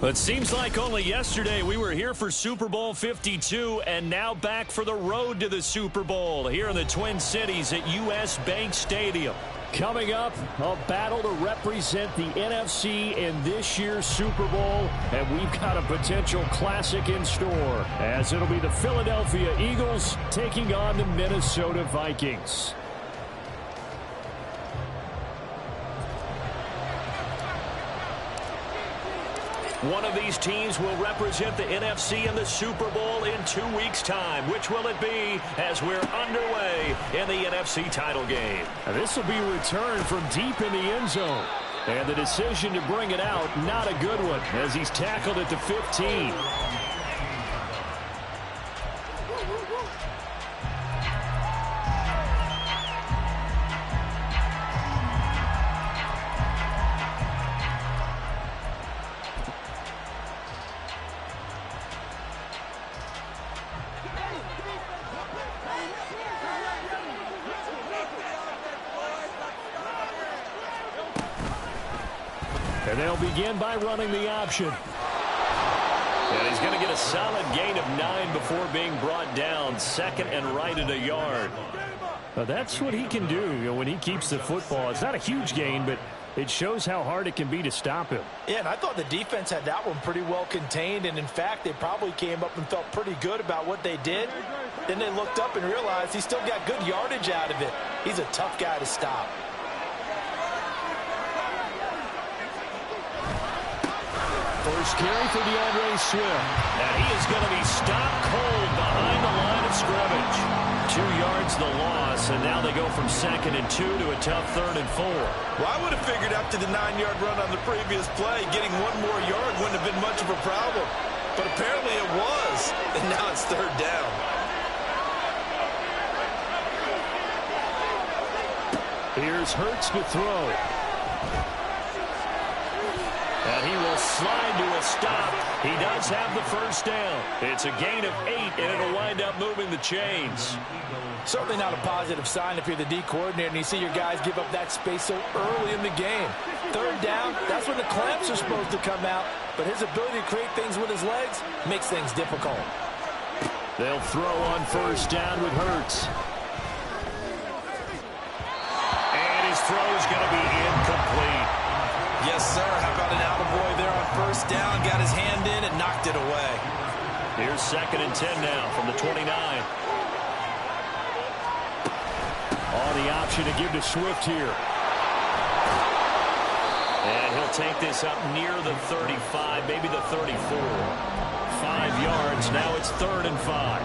It seems like only yesterday we were here for Super Bowl 52 and now back for the road to the Super Bowl here in the Twin Cities at U.S. Bank Stadium. Coming up, a battle to represent the NFC in this year's Super Bowl, and we've got a potential classic in store, as it'll be the Philadelphia Eagles taking on the Minnesota Vikings. One of these teams will represent the NFC in the Super Bowl in 2 weeks' time. Which will it be as we're underway in the NFC title game? And this will be a return from deep in the end zone. And the decision to bring it out, not a good one, as he's tackled at the 15. And they'll begin by running the option. And he's going to get a solid gain of 9 before being brought down. Second and right at a yard. Now that's what he can do, when he keeps the football. It's not a huge gain, but it shows how hard it can be to stop him. Yeah, and I thought the defense had that one pretty well contained. And, in fact, they probably came up and felt pretty good about what they did. Then they looked up and realized he still got good yardage out of it. He's a tough guy to stop. First carry for DeAndre Swift. And he is going to be stopped cold behind the line of scrimmage. 2 yards the loss, and now they go from 2nd and 2 to a tough 3rd and 4. Well, I would have figured after the 9-yard run on the previous play, getting 1 more yard wouldn't have been much of a problem. But apparently it was, and now it's 3rd down. Here's Hurts to throw. And he will slide to a stop. He does have the first down. It's a gain of 8, and it'll wind up moving the chains. Certainly not a positive sign if you're the D coordinator and you see your guys give up that space so early in the game. 3rd down, that's when the clamps are supposed to come out. But his ability to create things with his legs makes things difficult. They'll throw on first down with Hurts. And his throw's going to be incomplete. Yes, sir. How about an attaboy there on first down? Got his hand in and knocked it away. Here's 2nd and 10 now from the 29. Oh, the option to give to Swift here. And he'll take this up near the 35, maybe the 34. 5 yards. Now it's 3rd and 5.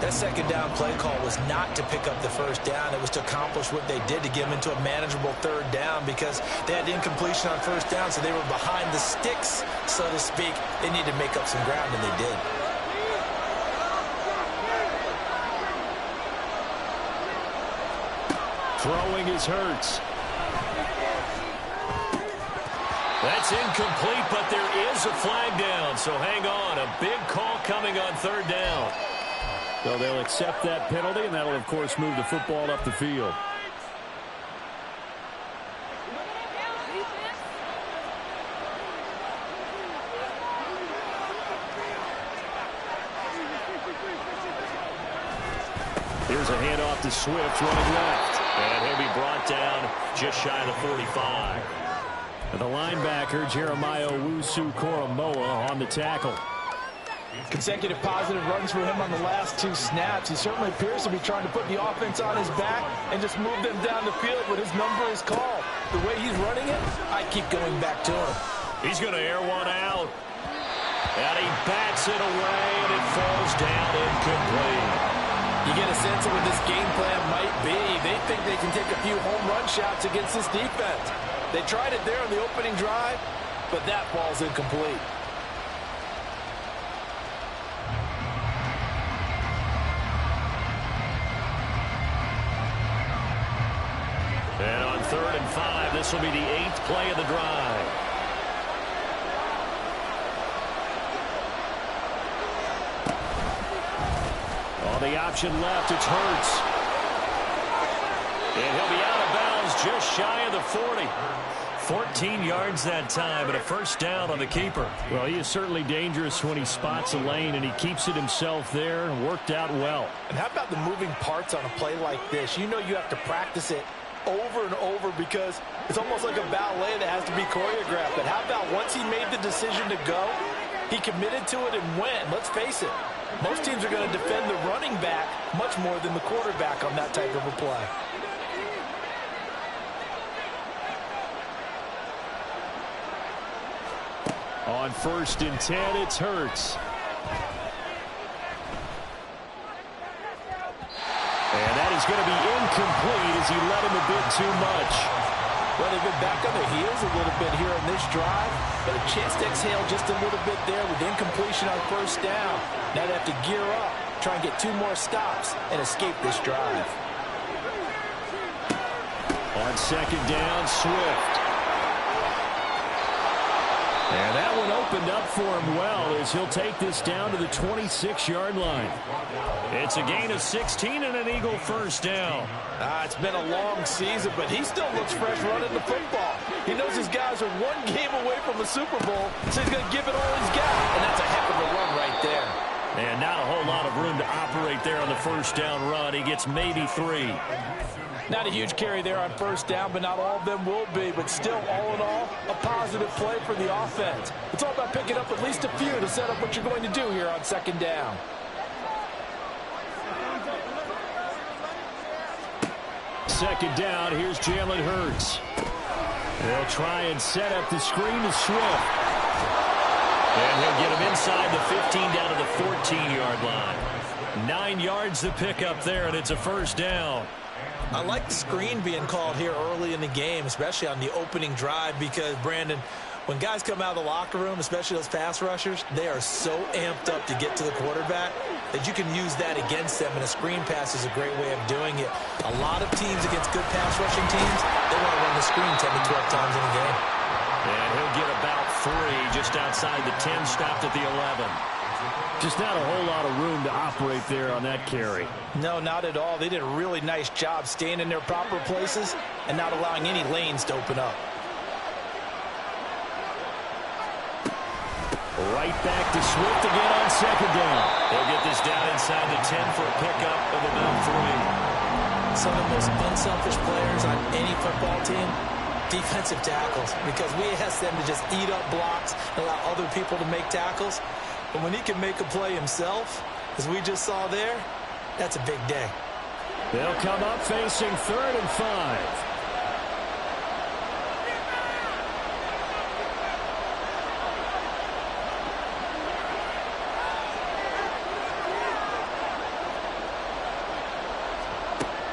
That 2nd down play call was not to pick up the first down. It was to accomplish what they did, to get them into a manageable 3rd down, because they had incompletion on first down, so they were behind the sticks, so to speak. They needed to make up some ground, and they did. Throwing is Hurts. That's incomplete, but there is a flag down, so hang on. A big call coming on 3rd down. So they'll accept that penalty, and that'll, of course, move the football up the field. Here's a handoff to Swift running left. And he'll be brought down just shy of the 45. And the linebacker, Jeremiah Owusu-Koramoah, on the tackle. Consecutive positive runs for him on the last 2 snaps. He certainly appears to be trying to put the offense on his back and just move them down the field when his number is called. The way he's running it, I keep going back to him. He's going to air one out. And he bats it away, and it falls down incomplete. You get a sense of what this game plan might be. They think they can take a few home run shots against this defense. They tried it there on the opening drive, but that ball's incomplete. And on 3rd and 5, this will be the 8th play of the drive. On the option left, it's Hurts. And he'll be out of bounds just shy of the 40. 14 yards that time and a first down on the keeper. Well, he is certainly dangerous when he spots a lane, and he keeps it himself there and worked out well. And how about the moving parts on a play like this? You know you have to practice it over and over because it's almost like a ballet that has to be choreographed. But how about once he made the decision to go, he committed to it and went. Let's face it, most teams are going to defend the running back much more than the quarterback on that type of a play. On 1st and 10, it's Hurts. And that is going to be incomplete as he led him a bit too much. Well, they've been back on their heels a little bit here in this drive, but a chance to exhale just a little bit there with incompletion on 1st down. Now they have to gear up, try and get 2 more stops, and escape this drive. On 2nd down, Swift. And that one opened up for him well as he'll take this down to the 26-yard line. It's a gain of 16 and an Eagle first down. It's been a long season, but he still looks fresh running the football. He knows his guys are 1 game away from a Super Bowl, so he's going to give it all he's got. And that's a heck of a run right there. And not a whole lot of room to operate there on the first down run. He gets maybe 3. Not a huge carry there on 1st down, but not all of them will be. But still, all in all, a positive play for the offense. It's all about picking up at least a few to set up what you're going to do here on 2nd down. Second down, here's Jalen Hurts. They'll try and set up the screen to Swift. And he'll get him inside the 15 down to the 14-yard line. 9 yards to pick up there, and it's a first down. I like the screen being called here early in the game, especially on the opening drive, because, Brandon, when guys come out of the locker room, especially those pass rushers, they are so amped up to get to the quarterback that you can use that against them, and a screen pass is a great way of doing it. A lot of teams against good pass rushing teams, they want to run the screen 10 to 12 times in a game. And he'll get about 3 just outside the 10, stopped at the 11. Just not a whole lot of room to operate there on that carry. No, not at all. They did a really nice job staying in their proper places and not allowing any lanes to open up. Right back to Swift again on 2nd down. They'll get this down inside the 10 for a pickup of about 3. Some of the most unselfish players on any football team, defensive tackles, because we ask them to just eat up blocks and allow other people to make tackles. But when he can make a play himself, as we just saw there, that's a big day. They'll come up facing 3rd and 5.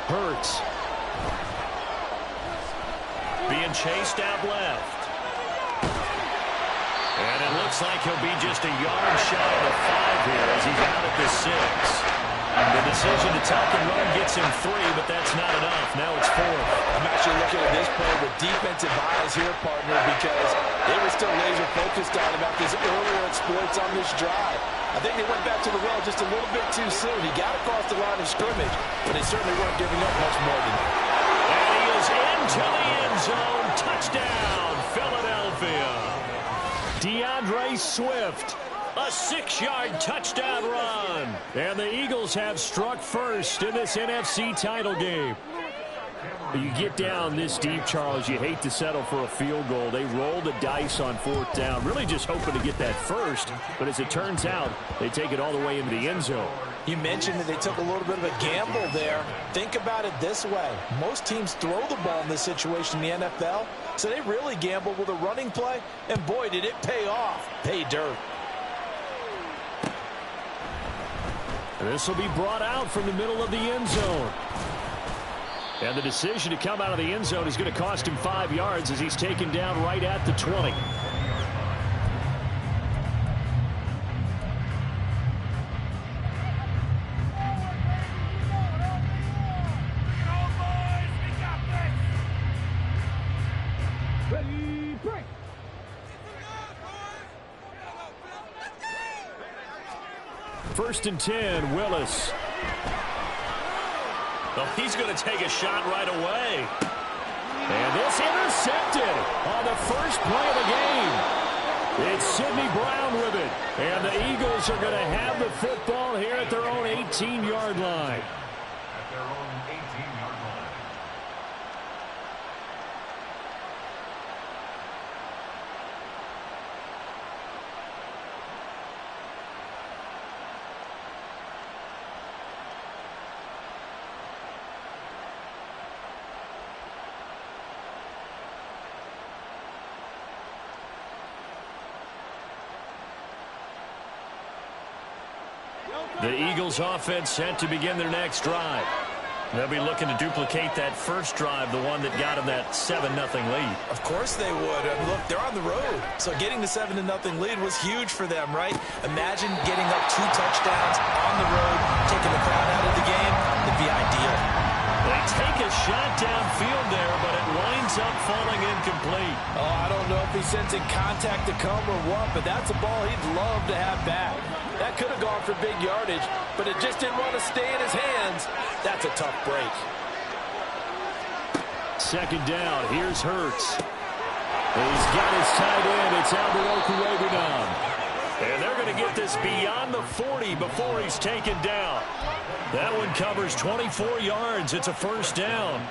Hurts. Being chased out left. And it looks like he'll be just a yard shy of the 5 here as he's out at the 6. The decision to tuck and run gets him 3, but that's not enough. Now it's 4. I'm actually looking at this play with defensive eyes here, partner, because they were still laser focused on about these earlier exploits on this drive. I think they went back to the well just a little bit too soon. He got across the line of scrimmage, but they certainly weren't giving up much more than that. And he is into the end zone. Touchdown, Philadelphia. DeAndre Swift. A 6-yard touchdown run. And the Eagles have struck first in this NFC title game. You get down this deep, Charles, you hate to settle for a field goal. They roll the dice on 4th down, really just hoping to get that first. But as it turns out, they take it all the way into the end zone. You mentioned that they took a little bit of a gamble there. Think about it this way. Most teams throw the ball in this situation in the NFL, so they really gamble with a running play. And boy, did it pay off. Pay dirt. This will be brought out from the middle of the end zone. And the decision to come out of the end zone is going to cost him 5 yards as he's taken down right at the 20. First and 10, Willis. Oh, he's going to take a shot right away. And this intercepted on the first play of the game. It's Sidney Brown with it. And the Eagles are going to have the football here at their own 18-yard line. The Eagles offense set to begin their next drive. They'll be looking to duplicate that first drive, the one that got them that 7-0 lead. Of course they would. Look, they're on the road. So getting the 7-0 lead was huge for them, right? Imagine getting up 2 touchdowns on the road, taking the crowd out of the game. It'd be ideal. They take a shot downfield there, but it winds up falling incomplete. Oh, I don't know if he's sensing contact to come or what, but that's a ball he'd love to have back. That could have gone for big yardage, but it just didn't want to stay in his hands. That's a tough break. Second down. Here's Hurts. He's got his tight end. It's Albert Okurebunom. And they're going to get this beyond the 40 before he's taken down. That one covers 24 yards. It's a first down.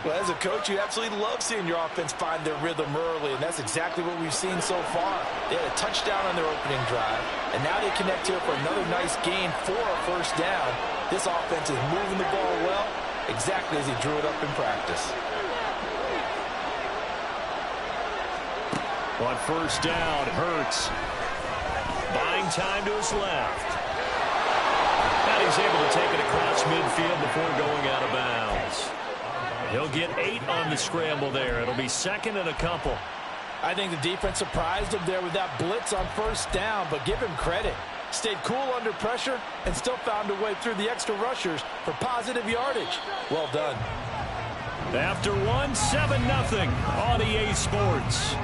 Well, as a coach, you absolutely love seeing your offense find their rhythm early, and that's exactly what we've seen so far. They had a touchdown on their opening drive, and now they connect here for another nice gain for a first down. This offense is moving the ball well, exactly as he drew it up in practice. On first down, Hurts. Buying time to his left. And he's able to take it across midfield before going out of bounds. He'll get 8 on the scramble there. It'll be second and a couple. I think the defense surprised him there with that blitz on first down, but give him credit. Stayed cool under pressure and still found a way through the extra rushers for positive yardage. Well done. After 7-0 on EA Sports.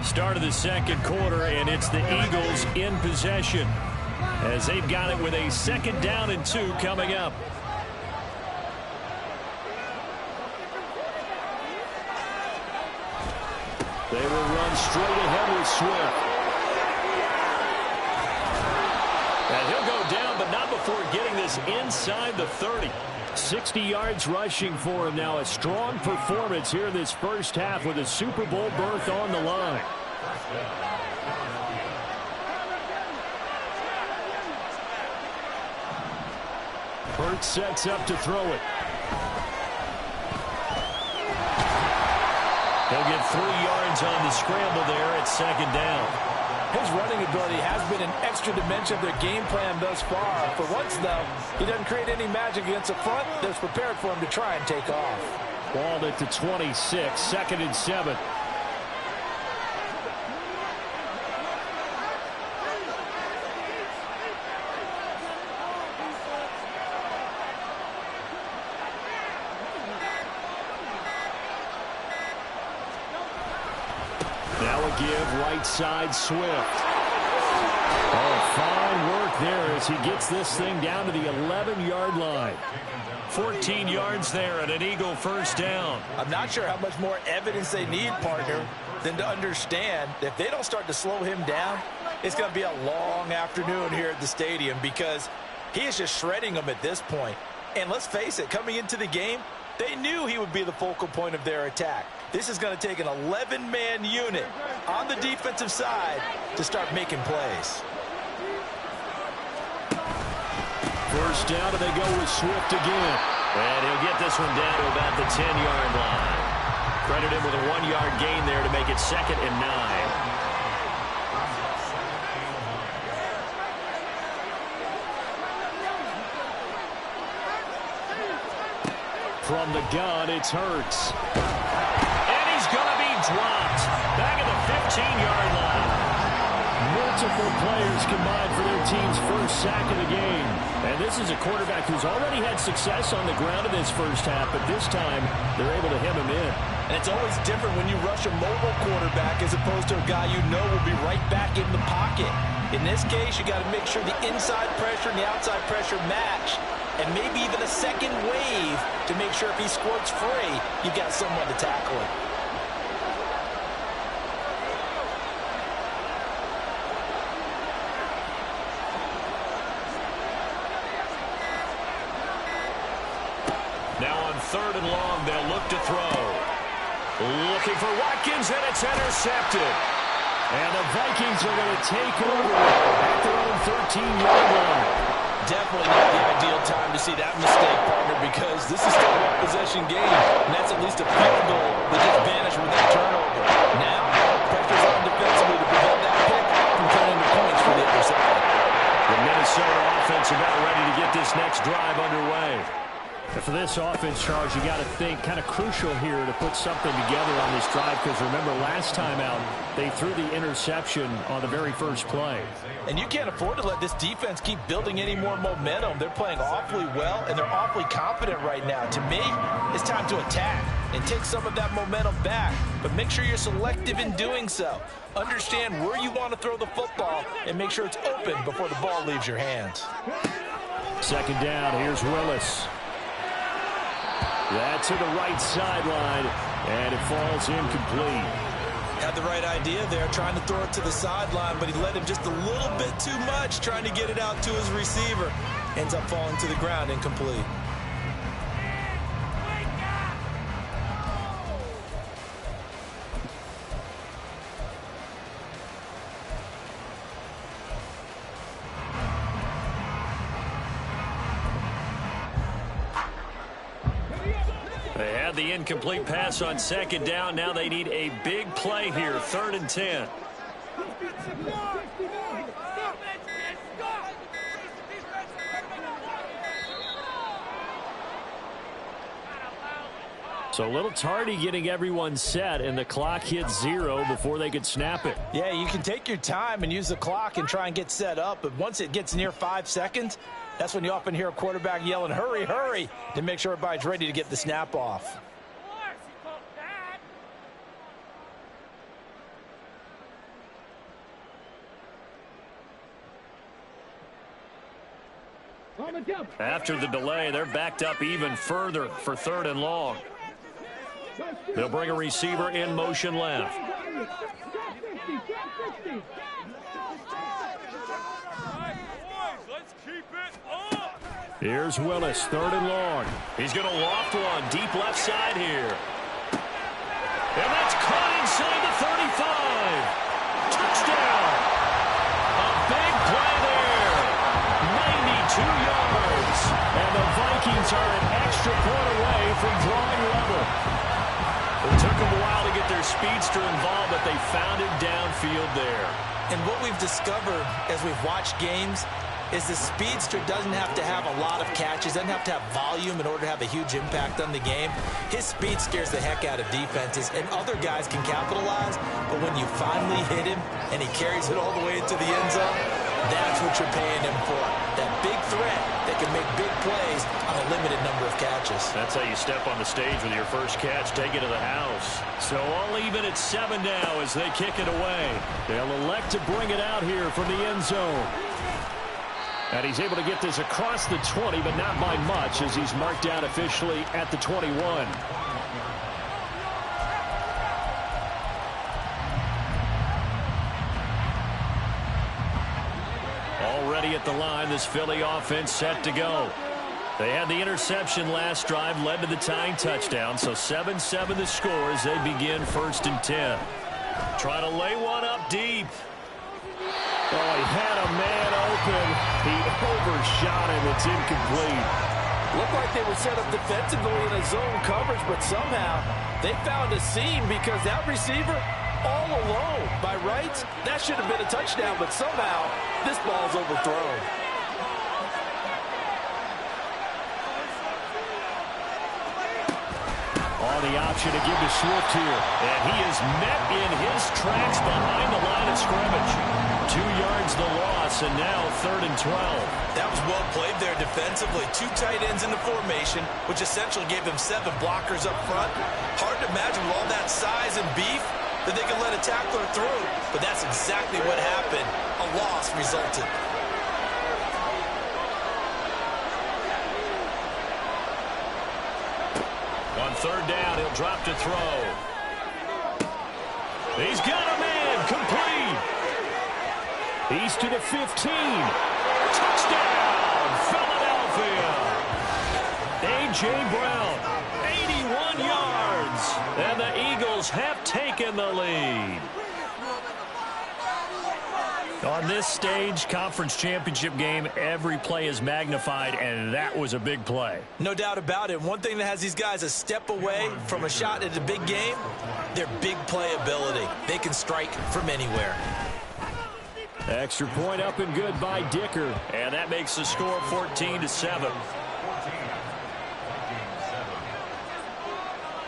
Start of the second quarter, and it's the Eagles in possession as they've got it with a 2nd down and 2 coming up. They will run straight ahead with Swift. And he'll go down, but not before getting this inside the 30. 60 yards rushing for him now. A strong performance here in this first half with a Super Bowl berth on the line. Hurts sets up to throw it. He'll get 3 yards on the scramble there at 2nd down. His running ability has been an extra dimension of their game plan thus far. For once, though, he doesn't create any magic against the front that's prepared for him to try and take off. Balled at the 26, 2nd and 7. Give right side Swift. Oh, fine work there as he gets this thing down to the 11-yard line. 14 yards there and an Eagle first down. I'm not sure how much more evidence they need, partner, than to understand that if they don't start to slow him down, it's going to be a long afternoon here at the stadium because he is just shredding them at this point. And let's face it, coming into the game, they knew he would be the focal point of their attack. This is going to take an 11-man unit on the defensive side to start making plays. First down, and they go with Swift again. And he'll get this one down to about the 10-yard line. Credit him with a 1-yard gain there to make it 2nd and 9. From the gun, it's Hurts. And he's going to be dropped. Back at the 15-yard line. Multiple players combined for their team's first sack of the game. And this is a quarterback who's already had success on the ground in this first half, but this time they're able to hem him in. And it's always different when you rush a mobile quarterback as opposed to a guy you know will be right back in the pocket. In this case, you got to make sure the inside pressure and the outside pressure match. and maybe even a second wave to make sure if he squirts free, you've got someone to tackle him. Now on 3rd and long, they'll look to throw. Looking for Watkins, and it's intercepted. And the Vikings are going to take over at their own 13-yard line. Definitely not the ideal time to see that mistake, partner, because this is still a one-possession game, and that's at least a field goal that just vanished with that turnover. Now, pressure's on defensively to prevent that pick from turning to points for the other side. The Minnesota offense about ready to get this next drive underway. And for this offense, Charles, you got to think kind of crucial here to put something together on this drive, because remember last time out they threw the interception on the very first play. And you can't afford to let this defense keep building any more momentum. They're playing awfully well, and they're awfully confident right now. To me, it's time to attack and take some of that momentum back, but make sure you're selective in doing so. Understand where you want to throw the football and make sure it's open before the ball leaves your hands. 2nd down, here's Willis. That to the right sideline, and it falls incomplete. Had the right idea there, trying to throw it to the sideline, but he led him just a little bit too much, trying to get it out to his receiver. Ends up falling to the ground, incomplete. They had the incomplete pass on 2nd down. Now they need a big play here, 3rd and 10. So a little tardy getting everyone set, and the clock hit 0 before they could snap it. Yeah, you can take your time and use the clock and try and get set up, but once it gets near 5 seconds, that's when you often hear a quarterback yelling, hurry, hurry, to make sure everybody's ready to get the snap off. After the delay, they're backed up even further for 3rd and long. They'll bring a receiver in motion left. Here's Willis, 3rd and long. He's going to loft one deep left side here. And that's caught inside the 35. Touchdown. A big play there. 92 yards. And the Vikings are an extra point away from drawing level. It took them a while to get their speedster involved, but they found him downfield there. And what we've discovered as we've watched games is the speedster doesn't have to have a lot of catches, doesn't have to have volume in order to have a huge impact on the game. His speed scares the heck out of defenses, and other guys can capitalize, but when you finally hit him and he carries it all the way into the end zone, that's what you're paying him for. That big threat that can make big plays on a limited number of catches. That's how you step on the stage with your first catch, take it to the house. So all even at 7 now as they kick it away. They'll elect to bring it out here from the end zone. And he's able to get this across the 20, but not by much, as he's marked out officially at the 21. Already at the line, this Philly offense set to go. They had the interception last drive, led to the tying touchdown, so 7-7 the score as they begin 1st and 10. Try to lay one up deep. Oh, he had a man open. He overshot him. It's incomplete. Looked like they were set up defensively in a zone coverage, but somehow they found a seam because that receiver all alone. By rights, that should have been a touchdown, but somehow this ball's overthrown. On the option to give to Swift here. And he is met in his tracks behind the line of scrimmage. 2 yards the loss, and now 3rd and 12. That was well played there defensively. 2 tight ends in the formation, which essentially gave them 7 blockers up front. Hard to imagine with all that size and beef that they could let a tackler through. But that's exactly what happened. A loss resulted. third down. He'll drop to throw. He's got a man. Complete. He's to the 15. Touchdown, Philadelphia. A.J. Brown, 81 yards. And the Eagles have taken the lead. On this stage, conference championship game, every play is magnified, and that was a big play. No doubt about it. One thing that has these guys a step away from a shot at a big game, their big play ability. They can strike from anywhere. Extra point up and good by Dicker. And that makes the score 14-7.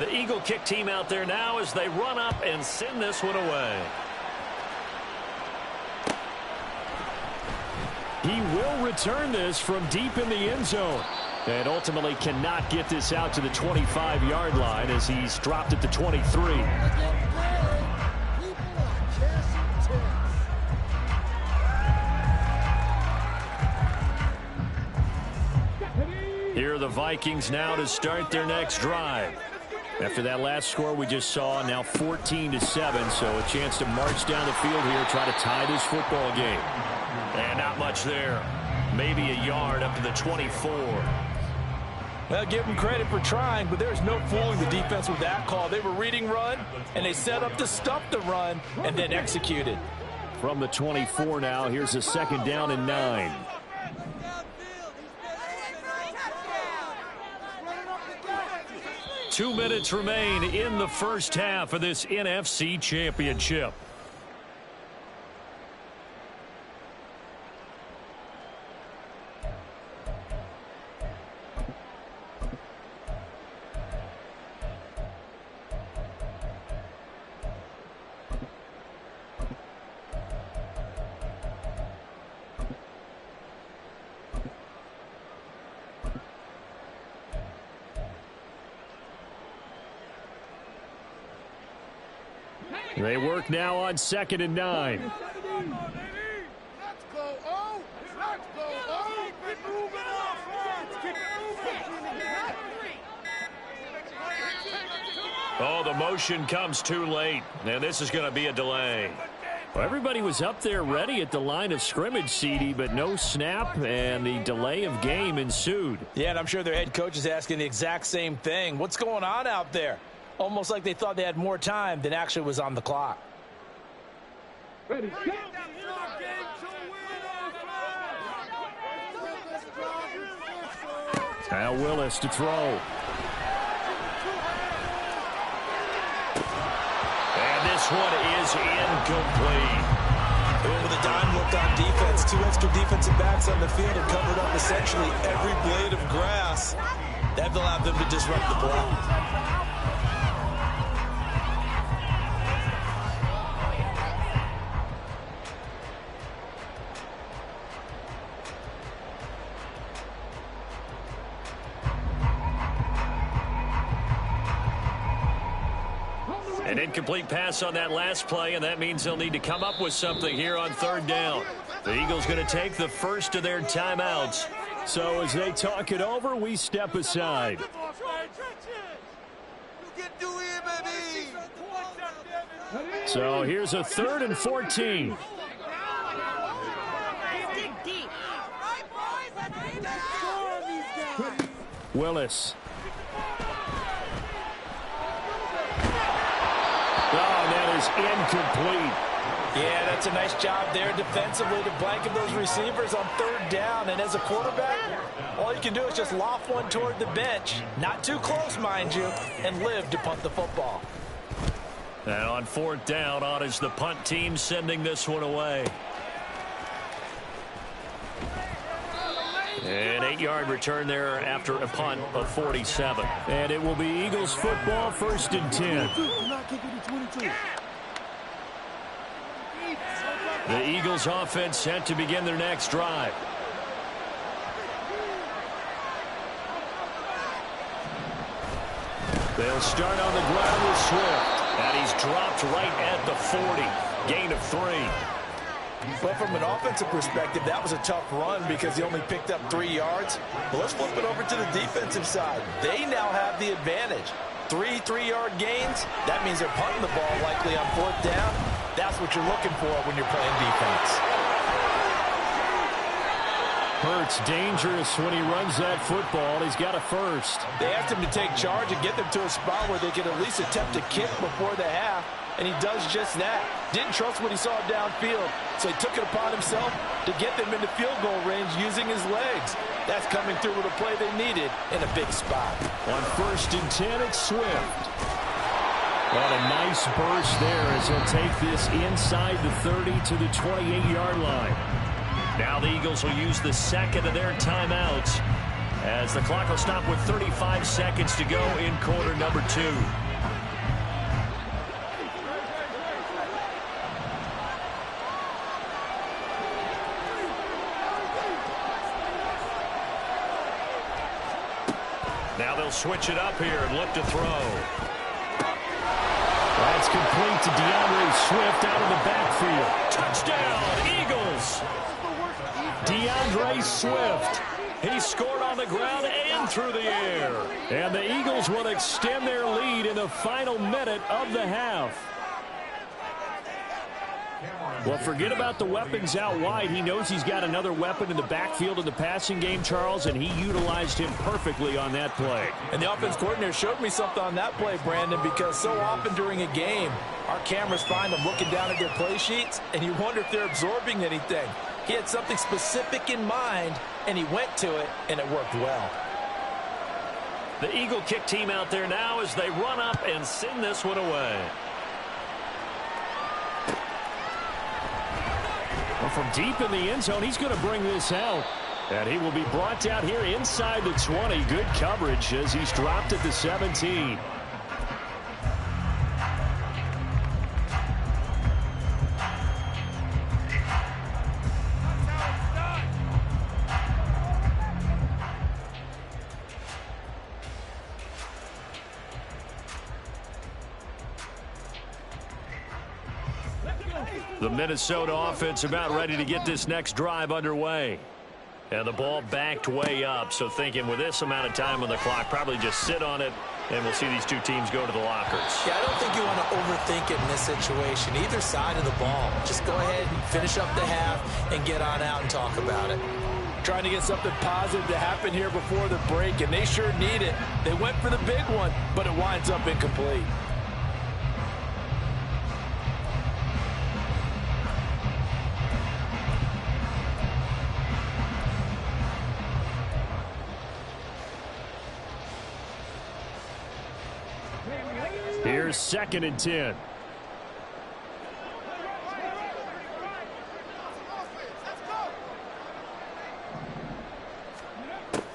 The Eagle kick team out there now as they run up and send this one away. He will return this from deep in the end zone. And ultimately cannot get this out to the 25-yard line as he's dropped it to 23. Here are the Vikings now to start their next drive. After that last score we just saw, now 14-7, so a chance to march down the field here, try to tie this football game. And not much there. Maybe a yard up to the 24. Well, give them credit for trying, but there's no fooling the defense with that call. They were reading run, and they set up to stop the run, and then executed. From the 24 now, here's a second down and 9. Two minutes remain in the first half of this NFC Championship. They work now on 2nd and 9. Let's go, oh! Let's go, oh! Keep moving off! Keep moving! Oh, the motion comes too late, and this is going to be a delay. Well, everybody was up there ready at the line of scrimmage, CD, but no snap, and the delay of game ensued. Yeah, and I'm sure their head coach is asking the exact same thing. What's going on out there? Almost like they thought they had more time than actually was on the clock. Ready, go! Now Willis to throw. And this one is incomplete. With a dime looked on defense, two extra defensive backs on the field and covered up essentially every blade of grass. That allowed them to disrupt the play. An incomplete pass on that last play, and that means they'll need to come up with something here on third down. The Eagles going to take the first of their timeouts. So as they talk it over, we step aside. So here's a 3rd and 14. Willis. Oh, that is incomplete. Yeah, that's a nice job there defensively to blanket those receivers on third down. And as a quarterback, all you can do is just loft one toward the bench. Not too close, mind you, and live to punt the football. And on 4th down, on is the punt team sending this one away. An 8-yard return there after a punt of 47. And it will be Eagles football, 1st and 10. The Eagles offense set to begin their next drive. They'll start on the ground with Swift. And he's dropped right at the 40. Gain of 3. But from an offensive perspective, that was a tough run because he only picked up 3 yards. But let's flip it over to the defensive side. They now have the advantage. 3 3-yard gains, that means they're punting the ball likely on 4th down. That's what you're looking for when you're playing defense. Hurts dangerous when he runs that football. He's got a first. They asked him to take charge and get them to a spot where they could at least attempt a kick before the half, and he does just that. Didn't trust what he saw downfield, so he took it upon himself to get them into field goal range using his legs. That's coming through with a play they needed in a big spot. On 1st and 10, it's Swift. What a nice burst there as he'll take this inside the 30 to the 28-yard line. Now the Eagles will use the second of their timeouts as the clock will stop with 35 seconds to go in quarter number 2. Now they'll switch it up here and look to throw. That's complete to DeAndre Swift out of the backfield. Touchdown, Eagles! DeAndre Swift. He scored on the ground and through the air. And the Eagles will extend their lead in the final minute of the half. Well, forget about the weapons out wide. He knows he's got another weapon in the backfield in the passing game, Charles, and he utilized him perfectly on that play. And the offense coordinator showed me something on that play, Brandon, because so often during a game, our cameras find them looking down at their play sheets, and you wonder if they're absorbing anything. He had something specific in mind, and he went to it, and it worked well. The Eagle kick team out there now as they run up and send this one away. Well, from deep in the end zone, he's going to bring this out. And he will be brought down here inside the 20. Good coverage as he's dropped at the 17. The Minnesota offense about ready to get this next drive underway. And the ball backed way up. So thinking with this amount of time on the clock, probably just sit on it, and we'll see these two teams go to the lockers. Yeah, I don't think you want to overthink it in this situation. Either side of the ball. Just go ahead and finish up the half and get on out and talk about it. Trying to get something positive to happen here before the break, and they sure need it. They went for the big one, but it winds up incomplete. Here's 2nd and 10.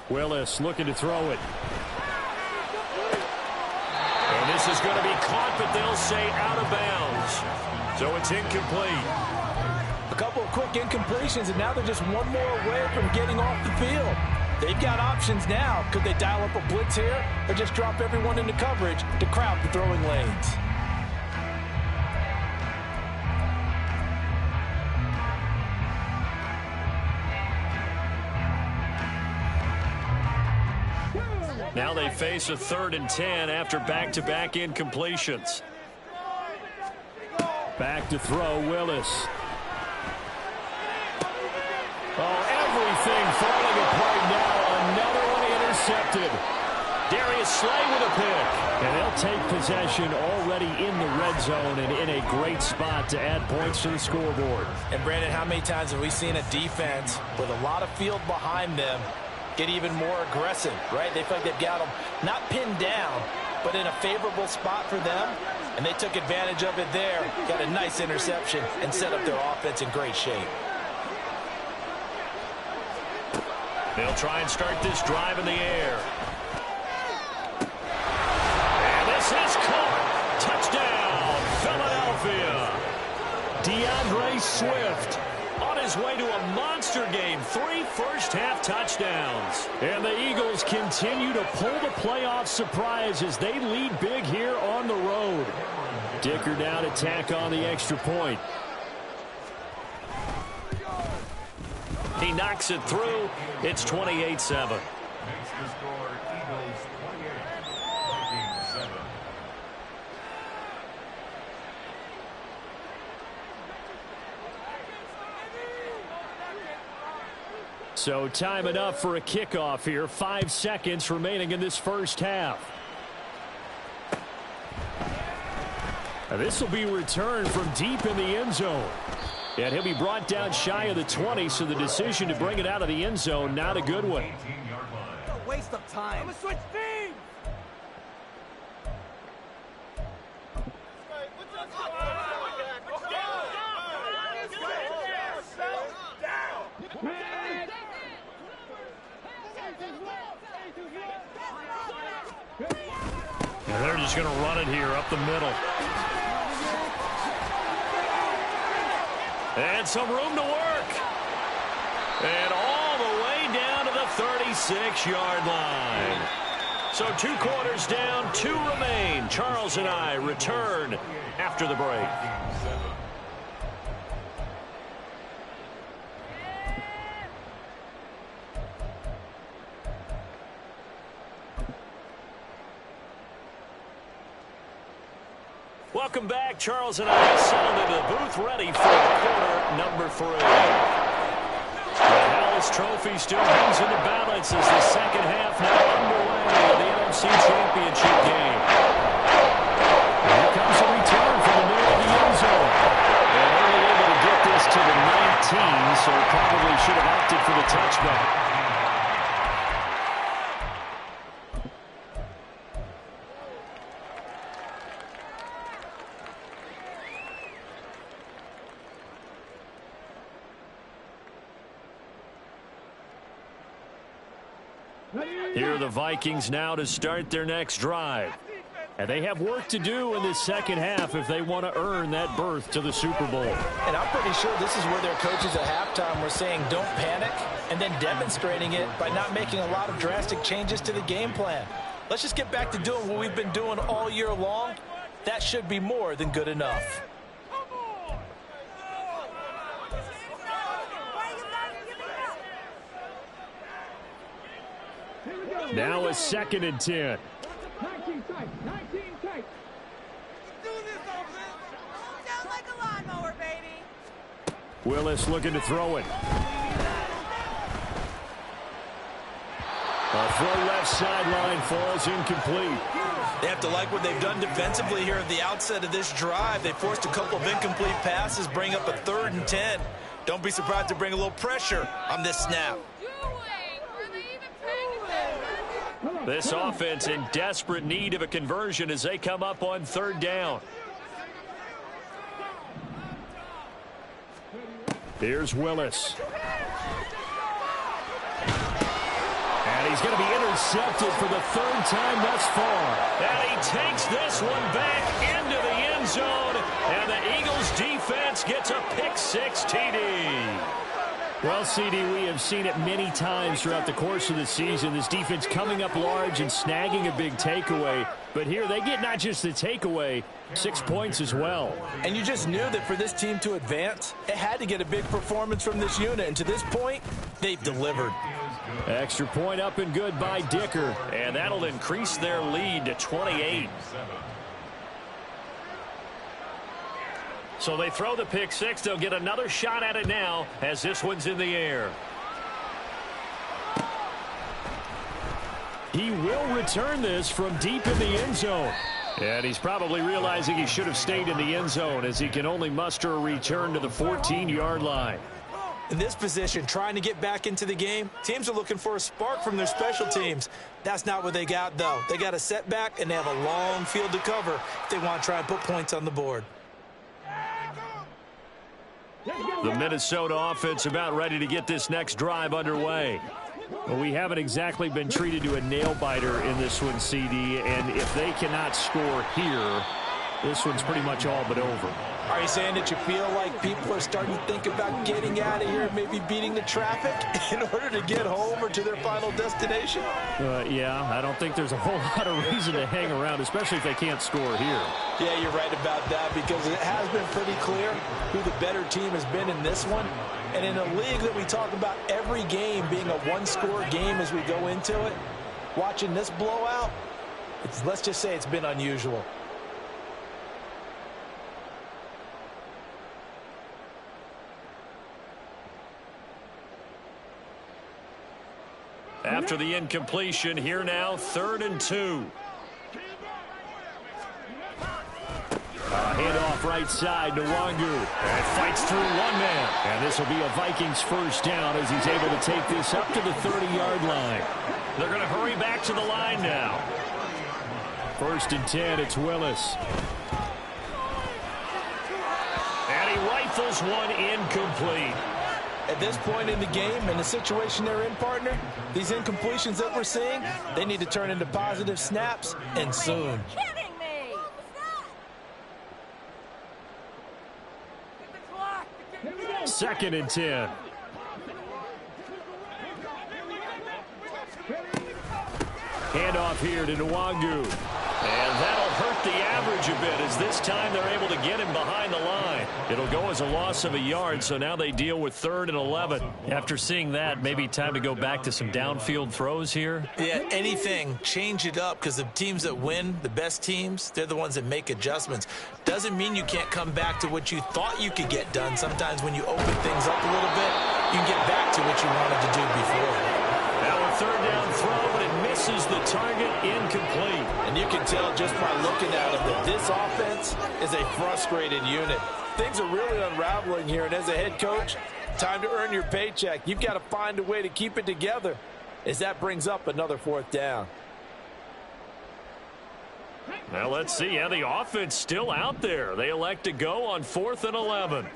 Willis looking to throw it. And this is going to be caught, but they'll say out of bounds. So it's incomplete. A couple of quick incompletions, and now they're just one more away from getting off the field. They've got options now. Could they dial up a blitz here or just drop everyone into coverage to crowd the throwing lanes? Now they face a 3rd and 10 after back-to-back incompletions. Back to throw, Willis. Oh, everything falling apart now. Another one intercepted. Darius Slay with a pick. And they'll take possession already in the red zone and in a great spot to add points to the scoreboard. And, Brandon, how many times have we seen a defense with a lot of field behind them get even more aggressive, right? They feel like they've got them not pinned down, but in a favorable spot for them. And they took advantage of it there, got a nice interception, and set up their offense in great shape. They'll try and start this drive in the air. And this is caught. Touchdown, Philadelphia. DeAndre Swift on his way to a monster game. 3 first-half touchdowns. And the Eagles continue to pull the playoff surprise as they lead big here on the road. Dicker down to tack on the extra point. He knocks it through. It's 28-7. So time enough for a kickoff here. 5 seconds remaining in this first half. This will be returned from deep in the end zone. And he'll be brought down shy of the 20, so the decision to bring it out of the end zone, not a good one. A waste of time. I'm gonna switch teams. And they're just going to run it here up the middle. And some room to work. And all the way down to the 36-yard line. So 2 quarters down, 2 remain. Charles and I return after the break. Welcome back. Charles and I settled into the booth ready for quarter number 3. The Hallis Trophy still hangs in the balance as the second half now underway of the NFC Championship game. Here comes a return from the middle of the end zone. And only able to get this to the 19, so probably should have opted for the touchback. Here are the Vikings now to start their next drive. And they have work to do in this second half if they want to earn that berth to the Super Bowl. And I'm pretty sure this is where their coaches at halftime were saying don't panic, and then demonstrating it by not making a lot of drastic changes to the game plan. Let's just get back to doing what we've been doing all year long. That should be more than good enough. Now a 2nd and 10. 19 tight. 19 tight. Do this, Sounds like a lawnmower, baby. Willis looking to throw it. A throw left sideline falls incomplete. They have to like what they've done defensively here at the outset of this drive. They forced a couple of incomplete passes, bring up a 3rd and 10. Don't be surprised to bring a little pressure on this snap. This offense in desperate need of a conversion as they come up on 3rd down. Here's Willis. And he's going to be intercepted for the 3rd time thus far. And he takes this one back into the end zone. And the Eagles defense gets a pick-6 TD. Well, CD, we have seen it many times throughout the course of the season. This defense coming up large and snagging a big takeaway. But here they get not just the takeaway, 6 points as well. And you just knew that for this team to advance, it had to get a big performance from this unit. And to this point, they've delivered. Extra point up and good by Dicker. And that'll increase their lead to 28. So they throw the pick-6. They'll get another shot at it now as this one's in the air. He will return this from deep in the end zone. And he's probably realizing he should have stayed in the end zone as he can only muster a return to the 14-yard line. In this position, trying to get back into the game, teams are looking for a spark from their special teams. That's not what they got, though. They got a setback, and they have a long field to cover if they want to try and put points on the board. The Minnesota offense about ready to get this next drive underway. Well, we haven't exactly been treated to a nail-biter in this one, CD, and if they cannot score here, this one's pretty much all but over. Are you saying that you feel like people are starting to think about getting out of here and maybe beating the traffic in order to get home or to their final destination? Yeah, I don't think there's a whole lot of reason to hang around, especially if they can't score here. Yeah, you're right about that because it has been pretty clear who the better team has been in this one. And in a league that we talk about every game being a one-score game as we go into it, watching this blowout, let's just say it's been unusual. After the incompletion, here now, 3rd and 2. Handoff right side to Wangu. And fights through one man. And this will be a Vikings first down as he's able to take this up to the 30-yard line. They're going to hurry back to the line now. 1st and 10, it's Willis. And he rifles one incomplete. At this point in the game and the situation they're in, partner, these incompletions that we're seeing, they need to turn into positive snaps, and soon. Kidding me? 2nd and 10. Handoff here to Nwangu. And that'll hurt the average a bit as this time they're able to get him behind the line. It'll go as a loss of a yard, so now they deal with 3rd and 11. After seeing that, maybe time to go back to some downfield throws here. Yeah, anything. Change it up because the teams that win, the best teams, they're the ones that make adjustments. Doesn't mean you can't come back to what you thought you could get done. Sometimes when you open things up a little bit, you can get back to what you wanted to do before. Now a 3rd down throw, but it misses the target, incomplete. And you can tell just by looking at it that this offense is a frustrated unit. Things are really unraveling here, and as a head coach, time to earn your paycheck. You've got to find a way to keep it together as that brings up another 4th down. Now let's see how the offense still out there. They elect to go on 4th and 11.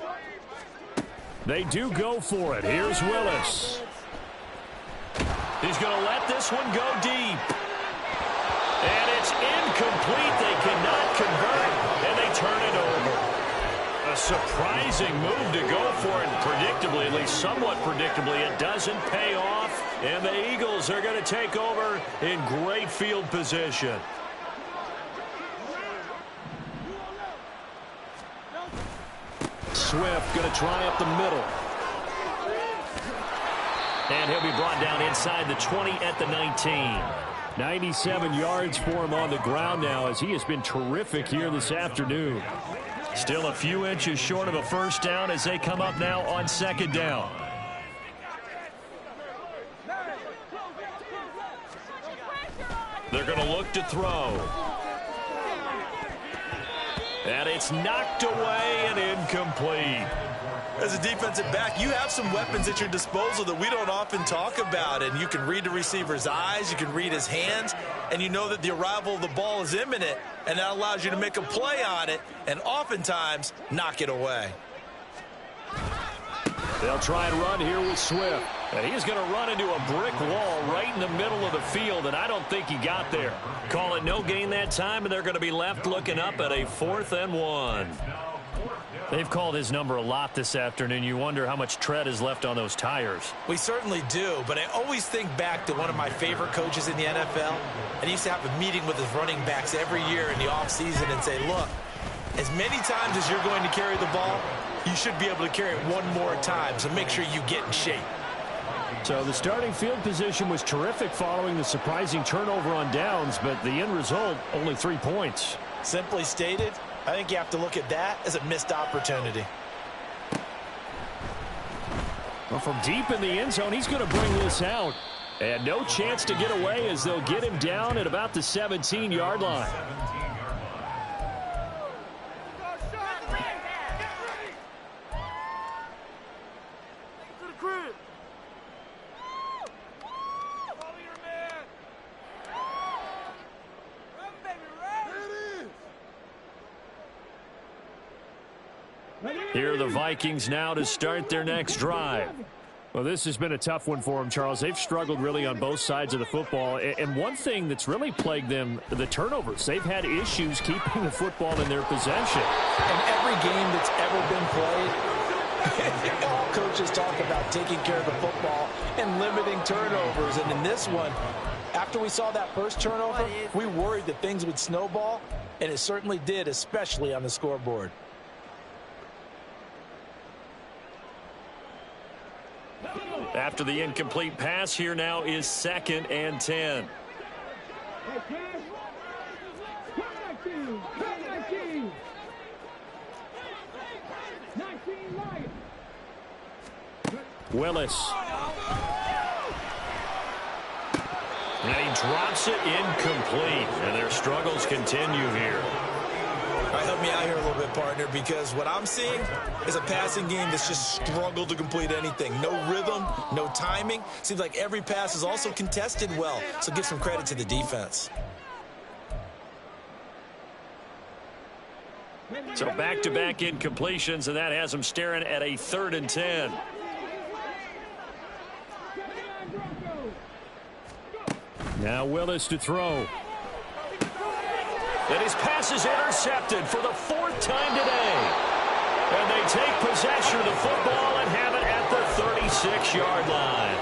They do go for it. Here's Willis. He's going to let this one go deep. And it's incomplete. They cannot convert, and they turn it over. A surprising move to go for it. Predictably, at least somewhat predictably, it doesn't pay off. And the Eagles are going to take over in great field position. Swift going to try up the middle. And he'll be brought down inside the 20 at the 19. 97 yards for him on the ground now as he has been terrific here this afternoon. Still a few inches short of a first down as they come up now on 2nd down. They're going to look to throw. And it's knocked away and incomplete. As a defensive back, you have some weapons at your disposal that we don't often talk about. And you can read the receiver's eyes, you can read his hands, and you know that the arrival of the ball is imminent, and that allows you to make a play on it and oftentimes knock it away. They'll try and run here with Swift. And he's going to run into a brick wall right in the middle of the field, and I don't think he got there. Call it no gain that time, and they're going to be left looking up at a 4th and 1. They've called his number a lot this afternoon. You wonder how much tread is left on those tires. We certainly do, but I always think back to one of my favorite coaches in the NFL, and he used to have a meeting with his running backs every year in the offseason and say, look, as many times as you're going to carry the ball, you should be able to carry it one more time, so make sure you get in shape. So the starting field position was terrific following the surprising turnover on downs, but the end result, only 3 points. Simply stated, I think you have to look at that as a missed opportunity. Well, from deep in the end zone, he's going to bring this out. And no chance to get away as they'll get him down at about the 17-yard line. Here are the Vikings now to start their next drive. Well, this has been a tough one for them, Charles. They've struggled really on both sides of the football. And one thing that's really plagued them, the turnovers. They've had issues keeping the football in their possession. In every game that's ever been played, all coaches talk about taking care of the football and limiting turnovers. And in this one, after we saw that first turnover, we worried that things would snowball, and it certainly did, especially on the scoreboard. After the incomplete pass, here now is 2nd and 10. Willis. And he drops it incomplete. And their struggles continue here. All right, help me out here a little bit, partner, because what I'm seeing is a passing game that's just struggled to complete anything. No rhythm, no timing. Seems like every pass is also contested well. So give some credit to the defense. So back-to-back incompletions, and that has them staring at a 3rd and 10. Now Willis to throw. And his pass is intercepted for the 4th time today. And they take possession of the football and have it at the 36-yard line.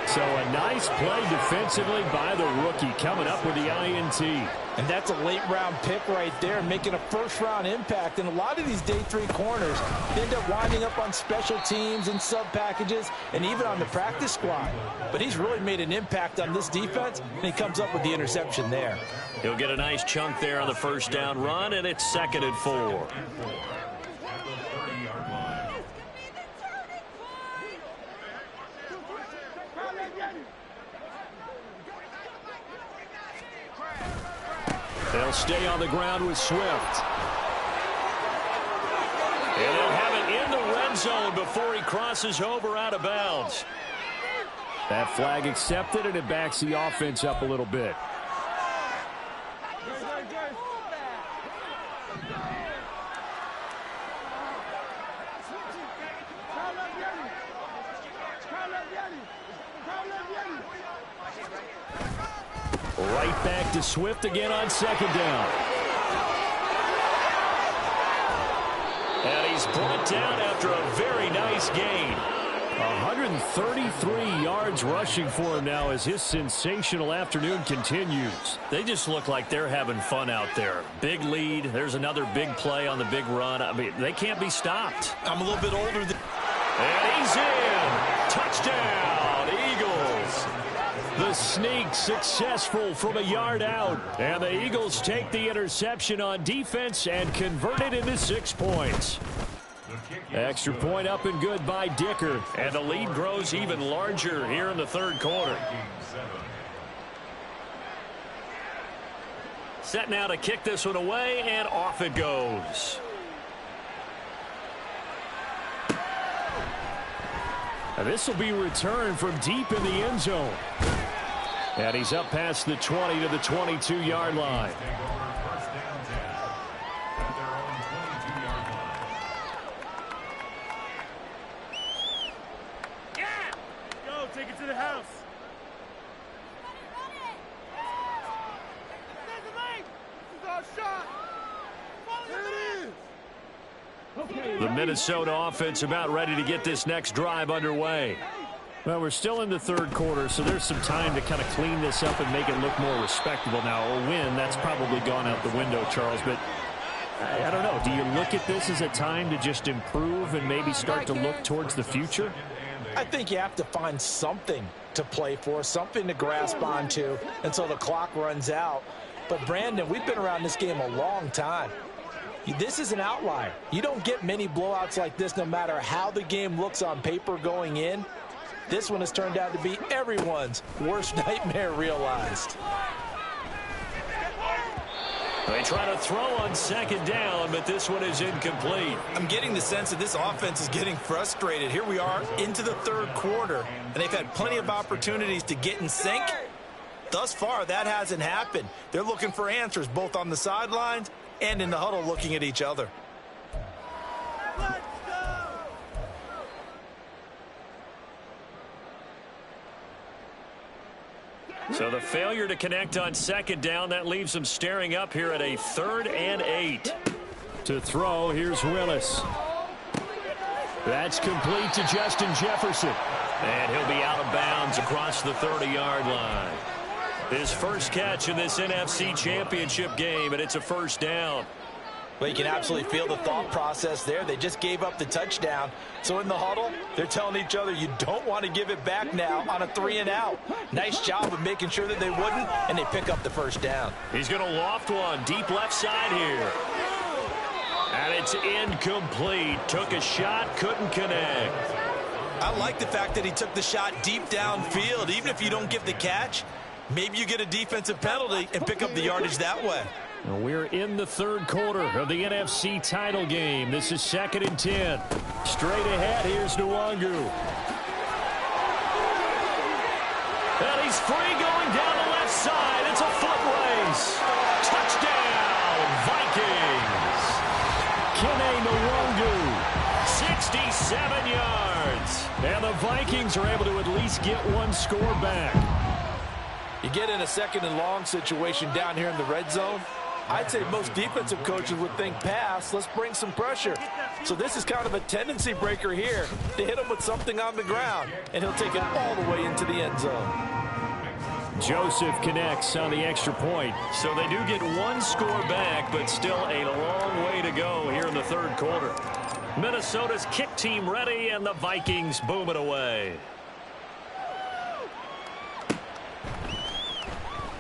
So a nice play defensively by the rookie coming up with the INT. And that's a late-round pick right there, making a first-round impact. And a lot of these day 3 corners end up winding up on special teams and sub-packages and even on the practice squad. But he's really made an impact on this defense, and he comes up with the interception there. He'll get a nice chunk there on the first down run, and it's 2nd and 4. They'll stay on the ground with Swift. And they'll have it in the red zone before he crosses over out of bounds. That flag accepted, and it backs the offense up a little bit. Right back to Swift again on 2nd down. And he's brought down after a very nice gain. 133 yards rushing for him now as his sensational afternoon continues. They just look like they're having fun out there. Big lead. There's another big play on the big run. I mean, they can't be stopped. I'm a little bit older than... And he's in. Touchdown, Eagles. The sneak successful from a yard out. And the Eagles take the interception on defense and convert it into 6 points. Extra point up and good by Dicker. And the lead grows even larger here in the 3rd quarter. Set now to kick this one away, and off it goes. And this will be returned from deep in the end zone. And he's up past the 20 to the 22-yard line. Go, take it to the house. This is our shot. There it is. The Minnesota offense about ready to get this next drive underway. Well, we're still in the 3rd quarter, so there's some time to kind of clean this up and make it look more respectable now. A win, that's probably gone out the window, Charles, but I don't know. Do you look at this as a time to just improve and maybe start to look towards the future? I think you have to find something to play for, something to grasp onto until the clock runs out. But, Brandon, we've been around this game a long time. This is an outlier. You don't get many blowouts like this no matter how the game looks on paper going in. This one has turned out to be everyone's worst nightmare realized. They try to throw on 2nd down, but this one is incomplete. I'm getting the sense that this offense is getting frustrated. Here we are into the 3rd quarter, and they've had plenty of opportunities to get in sync. Thus far, that hasn't happened. They're looking for answers both on the sidelines and in the huddle looking at each other. So the failure to connect on 2nd down, that leaves them staring up here at a 3rd and 8. To throw, here's Willis. That's complete to Justin Jefferson. And he'll be out of bounds across the 30-yard line. His first catch in this NFC Championship game, and it's a 1st down. Well, you can absolutely feel the thought process there. They just gave up the touchdown. So in the huddle, they're telling each other, you don't want to give it back now on a 3-and-out. Nice job of making sure that they wouldn't, and they pick up the 1st down. He's going to loft one deep left side here. And it's incomplete. Took a shot, couldn't connect. I like the fact that he took the shot deep downfield. Even if you don't get the catch, Maybe you get a defensive penalty and pick up the yardage that way. We're in the third quarter of the NFC title game. This is 2nd and 10. Straight ahead, here's Nwangu. And he's free going down the left side. It's a foot race. Touchdown, Vikings. Kene Nwangu, 67 yards. And the Vikings are able to at least get one score back. You get in a 2nd and long situation down here in the red zone. I'd say most defensive coaches would think pass. Let's bring some pressure. So this is kind of a tendency breaker here to hit him with something on the ground, and he'll take it all the way into the end zone. Joseph connects on the extra point. So they do get one score back, but still a long way to go here in the third quarter. Minnesota's kick team ready, and the Vikings boom it away.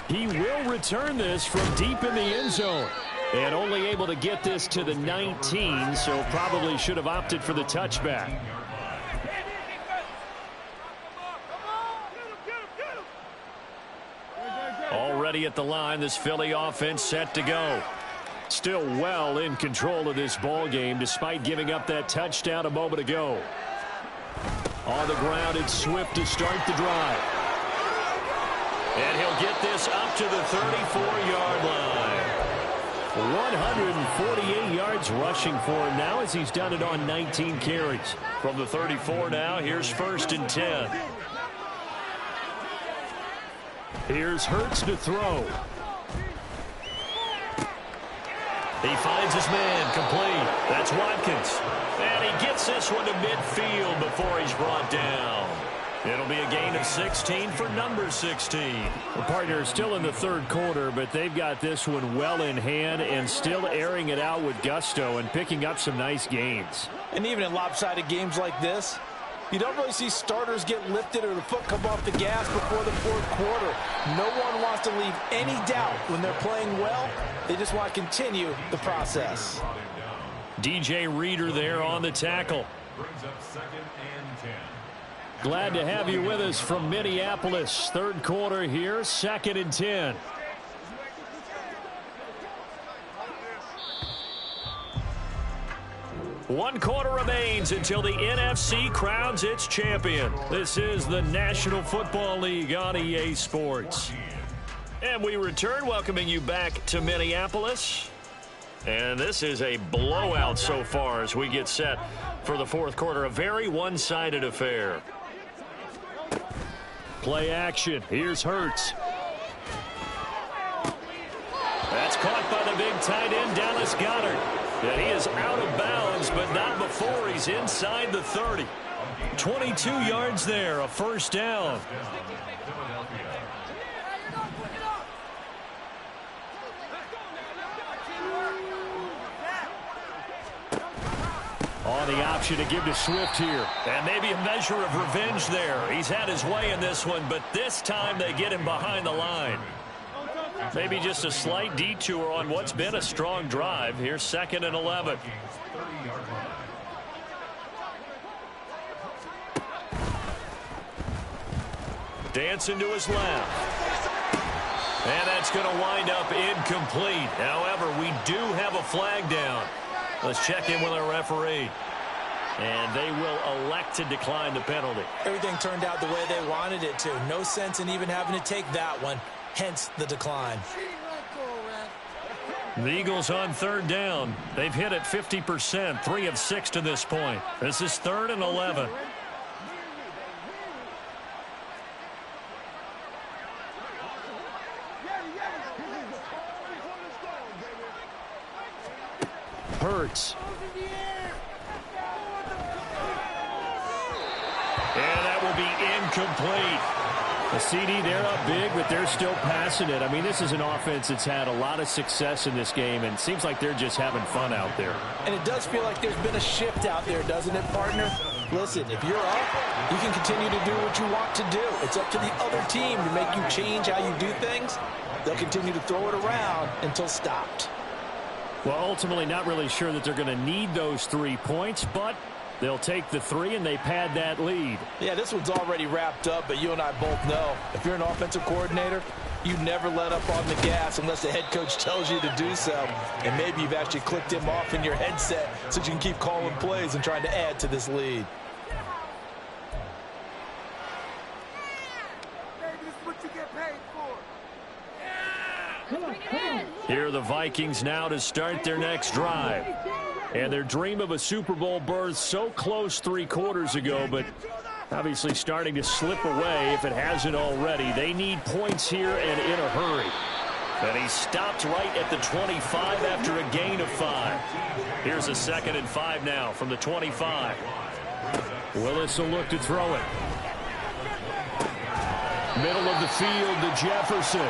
He will return this from deep in the end zone. And only able to get this to the 19, so probably should have opted for the touchback. Already at the line, this Philly offense set to go. Still well in control of this ball game, despite giving up that touchdown a moment ago. On the ground, it's Swift to start the drive. And he'll get this up to the 34-yard line. 148 yards rushing for him now as he's done it on 19 carries. From the 34 now, here's 1st and 10. Here's Hurts to throw. He finds his man complete. That's Watkins. And he gets this one to midfield before he's brought down. It'll be a gain of 16 for number 16. The partner is still in the third quarter, but they've got this one well in hand and still airing it out with gusto and picking up some nice gains. And even in lopsided games like this, you don't really see starters get lifted or the foot come off the gas before the fourth quarter. No one wants to leave any doubt when they're playing well. They just want to continue the process. DJ Reader there on the tackle. Brings up 2nd and 10. Glad to have you with us from Minneapolis. Third quarter here, 2nd and 10. One quarter remains until the NFC crowns its champion. This is the National Football League on EA Sports. And we return, welcoming you back to Minneapolis. And this is a blowout so far as we get set for the fourth quarter. A very one-sided affair. Play action. Here's Hurts. That's caught by the big tight end, Dallas Goedert. And he is out of bounds, but not before he's inside the 30. 22 yards there, a first down. On the option to give to Swift here. And maybe a measure of revenge there. He's had his way in this one, but this time they get him behind the line. Maybe just a slight detour on what's been a strong drive. Here's 2nd and 11. Dancing to his left. And that's going to wind up incomplete. However, we do have a flag down. Let's check in with our referee. And they will elect to decline the penalty. Everything turned out the way they wanted it to. No sense in even having to take that one. Hence the decline. The Eagles on third down. They've hit it 50%, 3 of 6 to this point. This is 3rd and 11. Hurts. And that will be incomplete. The CD, they're up big, but they're still passing it. I mean, this is an offense that's had a lot of success in this game, and it seems like they're just having fun out there. And it does feel like there's been a shift out there, doesn't it, partner? Listen, if you're up, you can continue to do what you want to do. It's up to the other team to make you change how you do things. They'll continue to throw it around until stopped. Well, ultimately not really sure that they're going to need those 3 points, but They'll take the 3, and they pad that lead. Yeah, this one's already wrapped up, but you and I both know if you're an offensive coordinator, you never let up on the gas unless the head coach tells you to do so. And maybe you've actually clicked him off in your headset so you can keep calling plays and trying to add to this lead. Here are the Vikings now to start their next drive. And their dream of a Super Bowl berth so close 3 quarters ago, but obviously starting to slip away if it hasn't already. They need points here and in a hurry. And he stopped right at the 25 after a gain of 5. Here's a 2nd and 5 now from the 25. Willis will look to throw it. Middle of the field to Jefferson.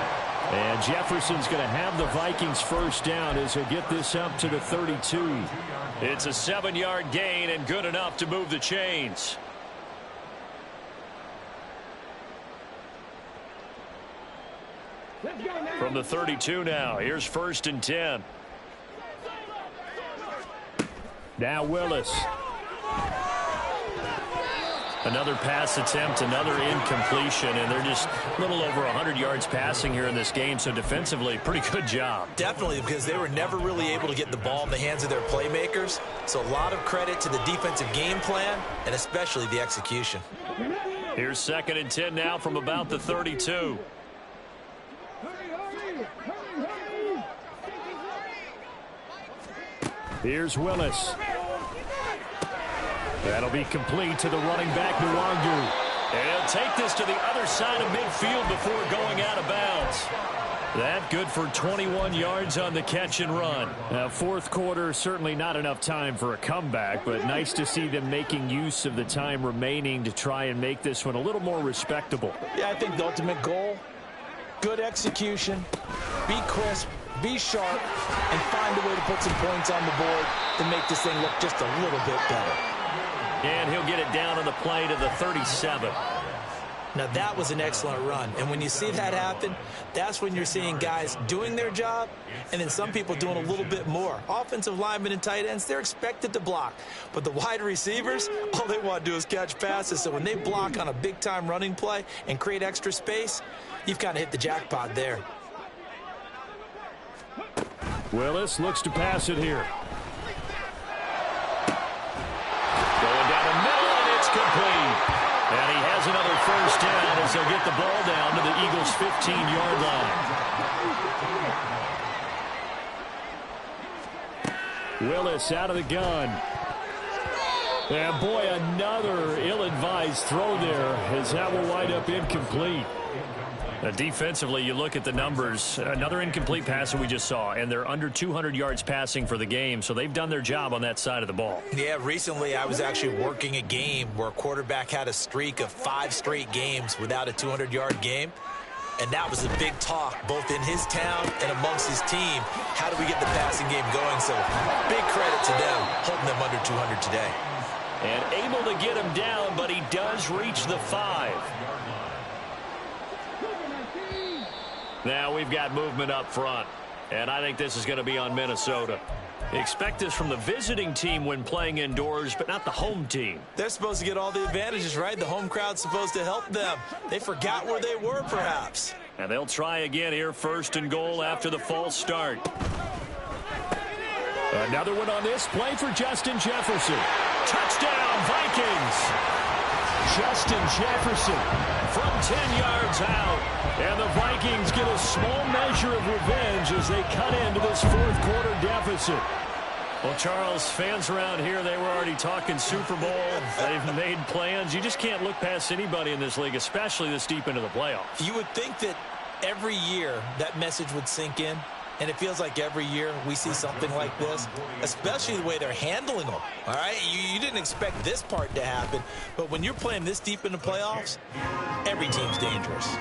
And Jefferson's going to have the Vikings first down as he'll get this up to the 32. It's a 7-yard gain and good enough to move the chains. From the 32 now, here's 1st and 10. Now Willis. Another pass attempt, another incompletion, and they're just a little over 100 yards passing here in this game, so defensively, pretty good job. Definitely, because they were never really able to get the ball in the hands of their playmakers, so a lot of credit to the defensive game plan, and especially the execution. Here's 2nd and 10 now from about the 32. Here's Willis. That'll be complete to the running back, Nwangu. And he'll take this to the other side of midfield before going out of bounds. That good for 21 yards on the catch and run. Now, 4th quarter, certainly not enough time for a comeback, but nice to see them making use of the time remaining to try and make this one a little more respectable. Yeah, I think the ultimate goal, good execution, be crisp, be sharp, and find a way to put some points on the board to make this thing look just a little bit better. And he'll get it down on the play to the 37. Now, that was an excellent run. And when you see that happen, that's when you're seeing guys doing their job and then some people doing a little bit more. Offensive linemen and tight ends, they're expected to block. But the wide receivers, all they want to do is catch passes. So when they block on a big-time running play and create extra space, you've kind of hit the jackpot there. Willis looks to pass it here. Going down the middle, and it's complete. And he has another first down as they'll get the ball down to the Eagles' 15-yard line. Willis out of the gun. And boy, another ill-advised throw there as that will wind up incomplete. Defensively, you look at the numbers. Another incomplete pass that we just saw, and they're under 200 yards passing for the game, so they've done their job on that side of the ball. Yeah, recently I was actually working a game where a quarterback had a streak of 5 straight games without a 200-yard game, and that was a big talk both in his town and amongst his team. How do we get the passing game going? So big credit to them holding them under 200 today. And able to get him down, but he does reach the 5. Now we've got movement up front, and I think this is going to be on Minnesota. Expect this from the visiting team when playing indoors, but not the home team. They're supposed to get all the advantages, right? The home crowd's supposed to help them. They forgot where they were, perhaps. And they'll try again here, 1st and goal after the false start. Another one on this play for Justin Jefferson. Touchdown, Vikings! Justin Jefferson from 10 yards out. And the Vikings get a small measure of revenge as they cut into this 4th quarter deficit. Well, Charles, fans around here, they were already talking Super Bowl. They've made plans. You just can't look past anybody in this league, especially this deep into the playoffs. You would think that every year that message would sink in. And it feels like every year we see something like this, especially the way they're handling them. All right, you didn't expect this part to happen, but when you're playing this deep in the playoffs, every team's dangerous.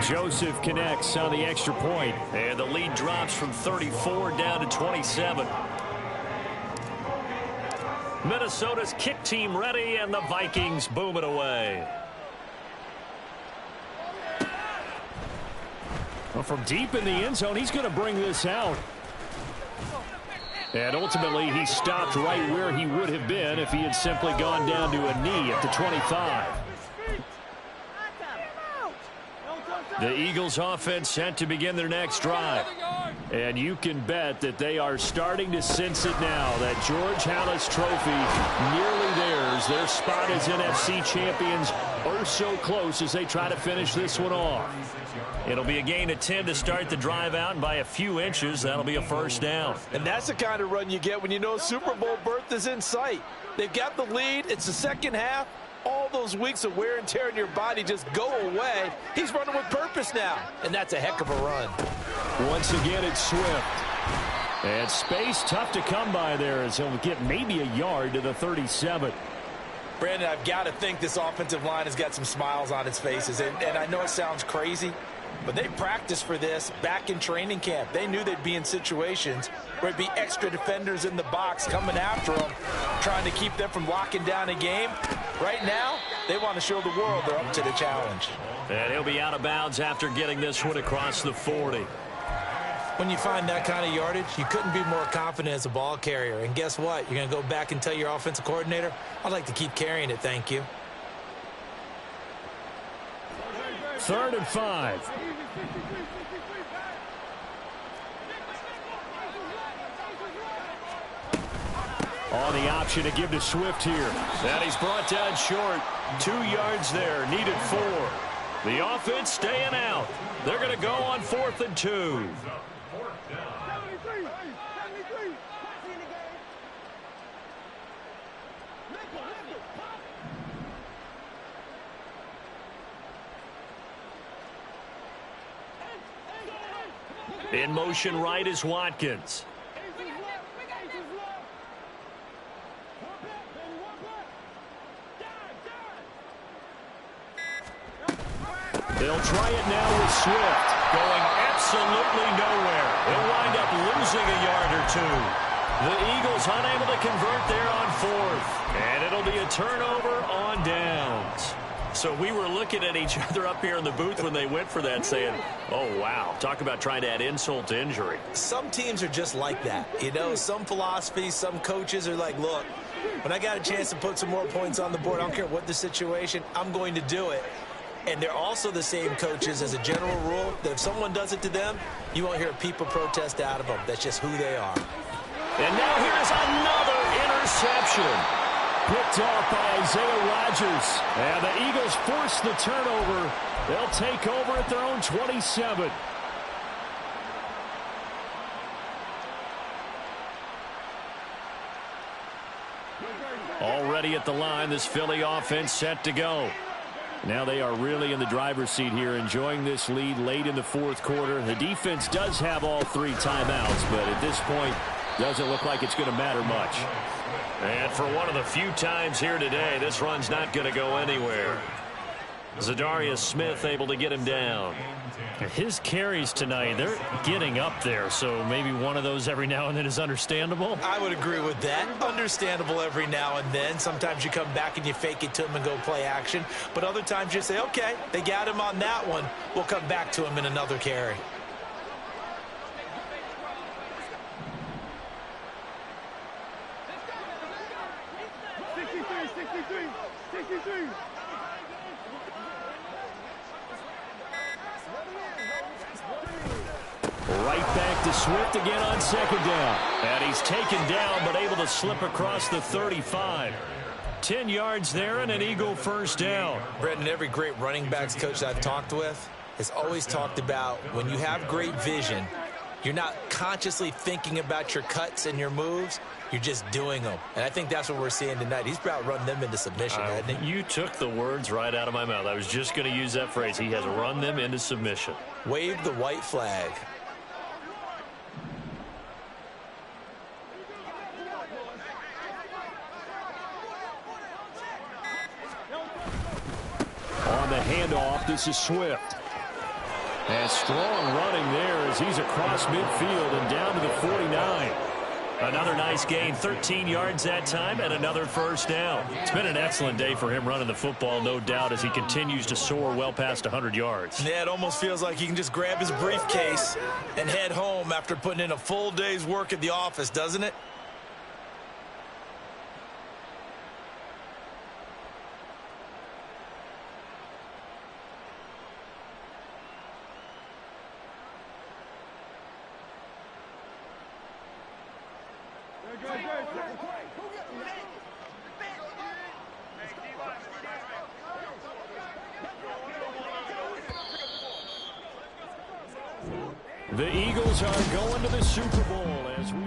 Joseph connects on the extra point. And the lead drops from 34 down to 27. Minnesota's kick team ready, and the Vikings boom it away. Well, from deep in the end zone, he's going to bring this out. And ultimately, he stopped right where he would have been if he had simply gone down to a knee at the 25. The Eagles offense set to begin their next drive. And you can bet that they are starting to sense it now. That George Halas trophy nearly theirs. Their spot as NFC champions are so close as they try to finish this one off. It'll be a gain of 10 to start the drive out, and by a few inches, that'll be a first down. And that's the kind of run you get when you know Super Bowl berth is in sight. They've got the lead. It's the second half. All those weeks of wear and tear in your body just go away. He's running with purpose now, and that's a heck of a run. Once again, it's Swift. And space tough to come by there as he'll get maybe a yard to the 37. Brandon, I've got to think this offensive line has got some smiles on its faces. And I know it sounds crazy, but they practiced for this back in training camp. They knew they'd be in situations where it'd be extra defenders in the box coming after them, trying to keep them from locking down a game. Right now, they want to show the world they're up to the challenge. And he'll be out of bounds after getting this one across the 40. When you find that kind of yardage, you couldn't be more confident as a ball carrier. And guess what? You're going to go back and tell your offensive coordinator, I'd like to keep carrying it, thank you. 3rd and 5. On the option to give to Swift here. And he's brought down short. 2 yards there, needed 4. The offense staying out. They're going to go on 4th and 2. In motion right is Watkins. They'll try it now with Swift. Going absolutely nowhere. He'll wind up losing a yard or 2. The Eagles unable to convert there on 4th. And it'll be a turnover on downs. So we were looking at each other up here in the booth when they went for that saying, oh, wow, talk about trying to add insult to injury. Some teams are just like that. You know, some philosophies, some coaches are like, look, when I got a chance to put some more points on the board, I don't care what the situation, I'm going to do it. And they're also the same coaches as a general rule that if someone does it to them, you won't hear a people protest out of them. That's just who they are. And now here's another interception. Picked off by Isaiah Rodgers. And the Eagles force the turnover. They'll take over at their own 27. Already at the line, this Philly offense set to go. Now they are really in the driver's seat here, enjoying this lead late in the 4th quarter. The defense does have all 3 timeouts, but at this point, doesn't look like it's going to matter much. And for one of the few times here today, this run's not going to go anywhere. Zadarius Smith able to get him down. His carries tonight, they're getting up there, so maybe one of those every now and then is understandable. I would agree with that. Understandable every now and then. Sometimes you come back and you fake it to him and go play action. But other times you say, okay, they got him on that one. We'll come back to him in another carry. Right back to Swift again on 2nd down. And he's taken down but able to slip across the 35. 10 yards there and an Eagle first down. Brendan, every great running backs coach I've talked with has always talked about when you have great vision, you're not consciously thinking about your cuts and your moves. You're just doing them. And I think that's what we're seeing tonight. He's about run them into submission, hasn't he? You took the words right out of my mouth. I was just going to use that phrase. He has run them into submission. Wave the white flag. On the handoff, this is Swift. And strong running there as he's across midfield and down to the 49. Another nice gain, 13 yards that time, and another first down. It's been an excellent day for him running the football, no doubt, as he continues to soar well past 100 yards. Yeah, it almost feels like he can just grab his briefcase and head home after putting in a full day's work at the office, doesn't it? The Eagles are going to the Super Bowl as we...